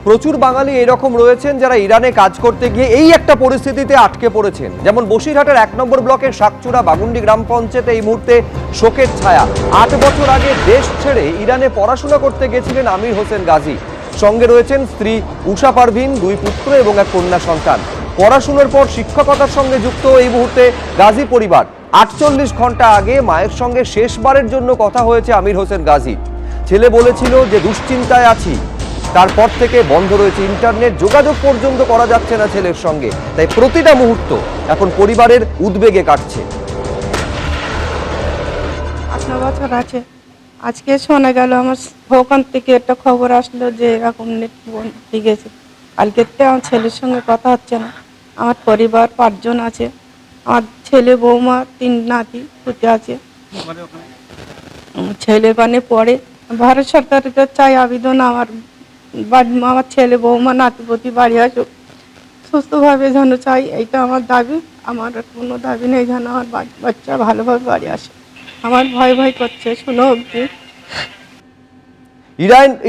প্রচুর বাঙালি এরকম রয়েছেন যারা ইরানে কাজ করতে গিয়ে এই একটা পরিস্থিতিতে আটকে পড়েছেন। যেমন বসিরহাটের ১ নম্বর ব্লকের শাকচুড়া বাগুন্ডি গ্রাম পঞ্চায়েতে এই মুহূর্তে শোকের ছায়া। ৮ বছর আগে দেশ ছেড়ে ইরানে পড়াশোনা করতে গেছিলেন আমির হোসেন গাজী। সঙ্গে রয়েছেন স্ত্রী উষা পারভিন, 2 পুত্র এবং 1 কন্যা সন্তান। পড়াশোনার পর শিক্ষকতার সঙ্গে যুক্ত এই মুহূর্তে গাজী পরিবার। ৪৮ ঘন্টা আগে মায়ের সঙ্গে শেষবারের জন্য কথা হয়েছে আমির হোসেন গাজী। ছেলে বলেছিল যে দুশ্চিন্তায় আছি। তারপর থেকে বন্ধ রয়েছে ইন্টারনেট, যোগাযোগ পর্যন্ত করা যাচ্ছে না ছেলের সঙ্গে। তাই প্রতিটা মুহূর্ত এখন পরিবারের উদ্বেগে কাটছে। 8 বছর আছে। আজকে শোনা গেল আমার ওখান থেকে একটা খবর আসলো যে এরকম নেট বন্ধ হয়ে গেছে। কালকে আমার ছেলের সঙ্গে কথা হচ্ছে না। আমার পরিবার 5 জন আছে। আমার ছেলে, বৌমা, 3 নাতি পুতে আছে। ছেলে মানে পড়ে। ভারত সরকারের কাছে চাই আবেদন, আমার ছেলে, বৌমা, নাতিপতি বাড়ি আসুক সুস্থভাবে যেন চাই। এইটা আমার দাবি। আমার কোনো দাবি নেই যেন আমার বাচ্চা ভালোভাবে বাড়ি আসে। আমার ভয় ভয় করছে শুনো অবধি।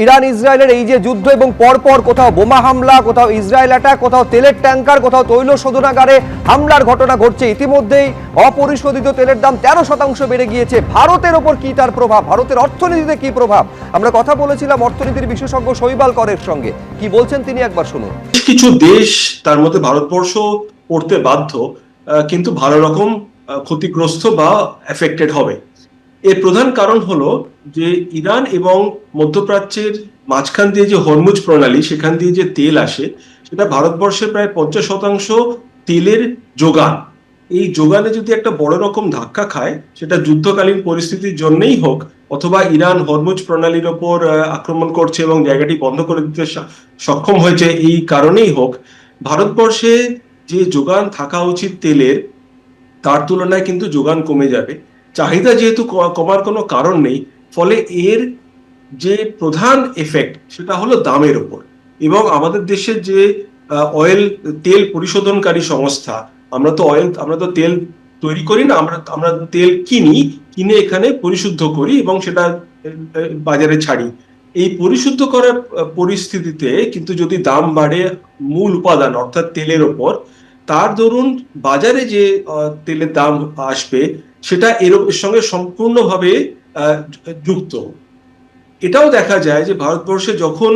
ইরান ইসরায়েলের এই যে যুদ্ধ এবং পরপর কোথাও বোমা হামলা, কোথাও ইসরায়েল অ্যাটাক, কোথাও তেলের ট্যাঙ্কার, কোথাও তৈল শোধনাগারে হামলার ঘটনা ঘটছে। ইতিমধ্যেই অপরিশোধিত তেলের দাম 13% বেড়ে গিয়েছে। ভারতের ওপর কি তার প্রভাব, ভারতের অর্থনীতিতে কি প্রভাব? আমরা কথা বলেছিলাম অর্থনীতির বিশেষজ্ঞ শৈবাল করের সঙ্গে। কি বলছেন তিনি একবার শুনুন। কিছু দেশ, তার মধ্যে ভারতবর্ষ পড়তে বাধ্য, কিন্তু ভালো রকম ক্ষতিগ্রস্ত বা এফেক্টেড হবে। এর প্রধান কারণ হলো যে ইরান এবং মধ্যপ্রাচ্যের মাঝখান দিয়ে যে হরমুজ প্রণালী, সেখান দিয়ে যে তেল আসে, সেটা ভারতবর্ষের প্রায় 50% তেলের যোগান। এই যোগানে যদি একটা বড় রকম ধাক্কা খায়, সেটা যুদ্ধকালীন পরিস্থিতির জন্যই হোক, অথবা ইরান হরমুজ প্রণালীর ওপর আক্রমণ করছে এবং জায়গাটি বন্ধ করে দিতে সক্ষম হয়েছে এই কারণেই হোক, ভারতবর্ষে যে যোগান থাকা উচিত তেলের, তার তুলনায় কিন্তু যোগান কমে যাবে। চাহিদা যেহেতু কমার কোনো কারণ নেই, ফলে এর যে প্রধান এফেক্ট সেটা হলো দামের ওপর। এবং আমাদের দেশের যে তেল পরিশোধনকারী সংস্থা, আমরা তো তেল তৈরি করি না, আমরা তেল কিনে এখানে পরিশুদ্ধ করি এবং সেটা বাজারে ছাড়ি। এই পরিশুদ্ধ করার পরিস্থিতিতে কিন্তু যদি দাম বাড়ে মূল উপাদান অর্থাৎ তেলের ওপর, তার দরুন বাজারে যে তেলের দাম আসবে সেটা এর সঙ্গে সম্পূর্ণভাবে যুক্ত। এটাও দেখা যায় যে ভারতবর্ষে যখন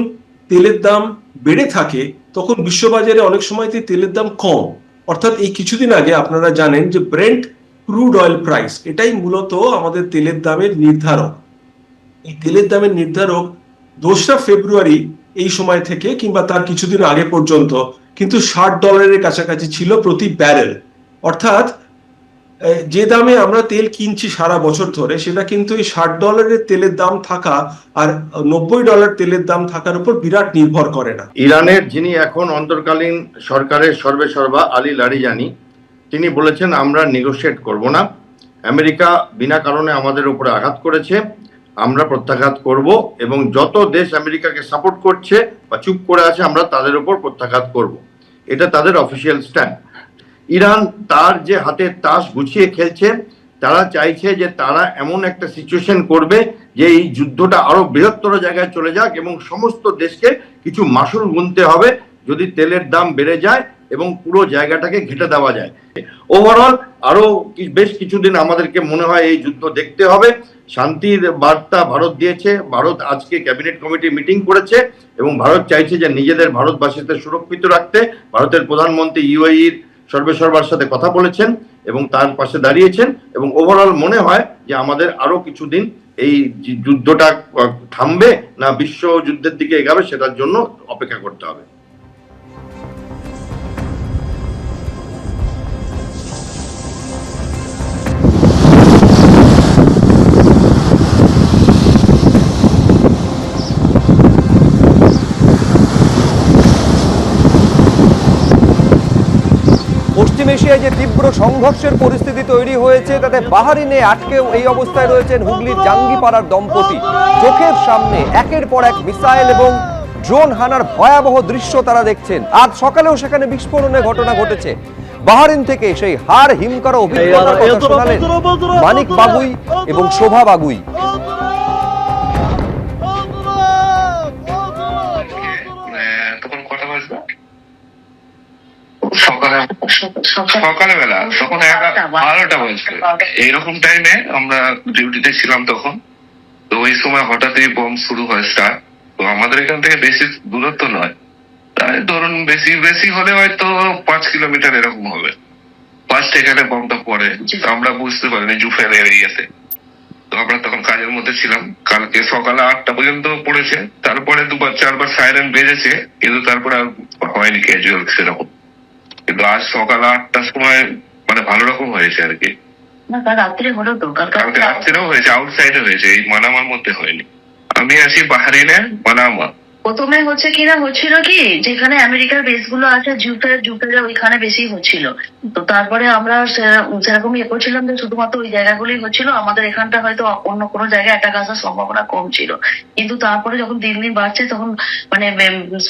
তেলের দাম বেড়ে থাকে, তখন বিশ্ববাজারে অনেক সময় তেলের দাম কম। অর্থাৎ এই কিছুদিন আগে আপনারা জানেন যে ব্রেন্ট ক্রুড অয়েল প্রাইস, এটাই মূলত আমাদের তেলের দামের নির্ধারক। এই তেলের দামের নির্ধারক 2রা ফেব্রুয়ারি এই সময় থেকে কিংবা তার কিছুদিন আগে পর্যন্ত কিন্তু $60 কাছাকাছি ছিল প্রতি ব্যারেল। অর্থাৎ যে দামে আমরা তেল কিনছি সারা বছর ধরে, সেটা কিন্তু এই $60 তেলের দাম থাকা আর $90 তেলের দাম থাকার উপর বিরাট নির্ভর করে না। ইরানের যিনি এখন অন্তর্কালীন সরকারের সর্বেসর্বা আলী লারিজানি, তিনি বলেছেন আমরা নেগোশিয়েট করব না। আমেরিকা বিনা কারণে আমাদের উপরে আঘাত করেছে, আমরা প্রত্যাঘাত করব এবং যত দেশ আমেরিকাকে সাপোর্ট করছে বা চুপ করে আছে আমরা তাদের উপর প্রত্যাঘাত করব। এটা তাদের অফিসিয়াল স্ট্যান্ড। ইরান তার যে হাতের তাস গুছিয়ে খেলছে, তারা চাইছে যে তারা এমন একটা সিচুয়েশন করবে যে এই যুদ্ধটা আরো বৃহত্তর জায়গায় চলে যাক এবং সমস্ত দেশকে কিছু মাসুল গুনতে হবে যদি তেলের দাম বেড়ে যায় এবং পুরো জায়গাটাকে ঘেঁটে দেওয়া যায়। ওভারঅল আরো বেশ কিছুদিন আমাদেরকে মনে হয় এই যুদ্ধ দেখতে হবে। শান্তির বার্তা ভারত দিয়েছে। ভারত আজকে ক্যাবিনেট কমিটি মিটিং করেছে এবং ভারত চাইছে যে নিজেদের ভারতবাসীদের সুরক্ষিত রাখতে। ভারতের প্রধানমন্ত্রী ইউএইর সর্বেসর্বার সাথে কথা বলেছেন এবং তার পাশে দাঁড়িয়েছেন এবং ওভারঅল মনে হয় যে আমাদের আরো কিছুদিন এই যুদ্ধটা থামবে না বিশ্ব যুদ্ধের দিকে এগাবে সেটার জন্য অপেক্ষা করতে হবে। পশ্চিম এশিয়ায় যে তীব্র সংঘর্ষের পরিস্থিতি তৈরি হয়েছে, তাতে বাহারিনে আটকেও এই অবস্থায় রয়েছেন হুগলির জাঙ্গিপাড়ার দম্পতি। চোখের সামনে একের পর এক মিসাইল এবং ড্রোন হানার ভয়াবহ দৃশ্য তারা দেখছেন। আজ সকালেও সেখানে বিস্ফোরণের ঘটনা ঘটেছে। বাহারিন থেকে সেই হাড় হিম করা অভিজ্ঞতার কথা শোনালেন মানিক বাগুই এবং শোভা বাগুই। সকালবেলা তখন 12টা বাজবে এইরকম টাইমে আমরা ডিউটিতে ছিলাম তখন। তো ওই সময় হঠাৎই বোম শুরু হয় স্টার্ট। তো আমাদের এখান থেকে বেশি দূরত্ব নয়, তাই ধরুন বেশি বেশি হলে হয়তো 5 কিলোমিটার এরকম হবে। ফার্স্ট এখানে বোমটা পড়ে, তো আমরা বুঝতে পারিনি জুফের এরিয়াতে। তো আমরা তখন কাজের মধ্যে ছিলাম। কালকে সকালে 8টা পর্যন্ত পড়েছে, তারপরে 2-4বার সাইরেন বেজেছে, কিন্তু তারপরে আর হয়নি ক্যাজুয়াল সেরকম। কিন্তু আজ সকাল 8টার সময় মানে ভালো রকম হয়েছে আর কি। না, কাল রাত্রে হলো তো, কালকে রাত্রেও হয়েছে, আউটসাইডে হয়েছে, এই মানামার মধ্যে হয়নি। আমি আছি বাহারিনে, মানামা। প্রথমে হচ্ছে কিনা হচ্ছিল কি, যেখানে আমেরিকার বেস গুলো আছে জুপের ওইখানে বেশি হচ্ছিল। তো তারপরে আমরা সেরকম ইয়ে করছিলাম যে শুধুমাত্র ওই জায়গাগুলোই হচ্ছিল, আমাদের এখানটা হয়তো অন্য কোনো জায়গায় অ্যাটাক আসার সম্ভাবনা কম ছিল। কিন্তু তারপরে যখন দিন দিন বাড়ছে, তখন মানে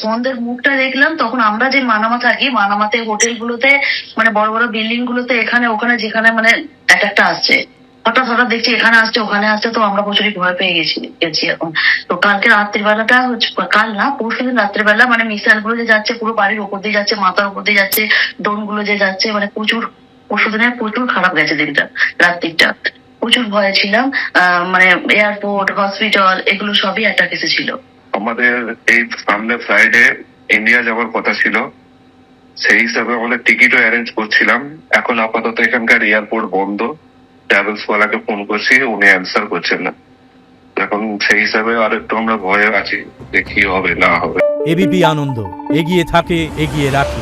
সন্ধ্যের মুখটা দেখলাম, তখন আমরা যে মানামা থাকি, মানামাতে হোটেলগুলোতে মানে বড় বড় বিল্ডিং গুলোতে এখানে ওখানে যেখানে মানে অ্যাটাকটা আসছে, হঠাৎ দেখছি এখানে আসছে ওখানে আসছে। তো আমরা প্রচুরই ভয় পেয়ে গেছি এখন। তো কালকে রাত্রিবেলাটা হচ্ছে, কাল না পরশু দিন রাত্রিবেলা মানে মিসাইল গুলো যে যাচ্ছে পুরো বাড়ির উপর দিয়ে যাচ্ছে, মাথার উপর দিয়ে যাচ্ছে, ড্রোন গুলো যে যাচ্ছে, মানে প্রচুর পরশু দিনে প্রচুর খারাপ গেছে দিনটা, রাত্রিটা প্রচুর ভয়ে ছিলাম। মানে এয়ারপোর্ট, হসপিটাল এগুলো সবই অ্যাটাক এসেছিল। আমাদের এই সামনে ফ্রাইডে ইন্ডিয়া যাওয়ার কথা ছিল, সেই হিসাবে আমাদের টিকিটও অ্যারেঞ্জ করছিলাম। এখন আপাতত এখানকার এয়ারপোর্ট বন্ধ। ট্রাভেলস ওয়ালাকে ফোন করছি, উনি অ্যান্সার করছেন না। এখন সেই হিসাবে আর একটু আমরা ভয়ে আছি যে কি হবে না হবে। এবিপি আনন্দ, এগিয়ে থাকে, এগিয়ে রাখে।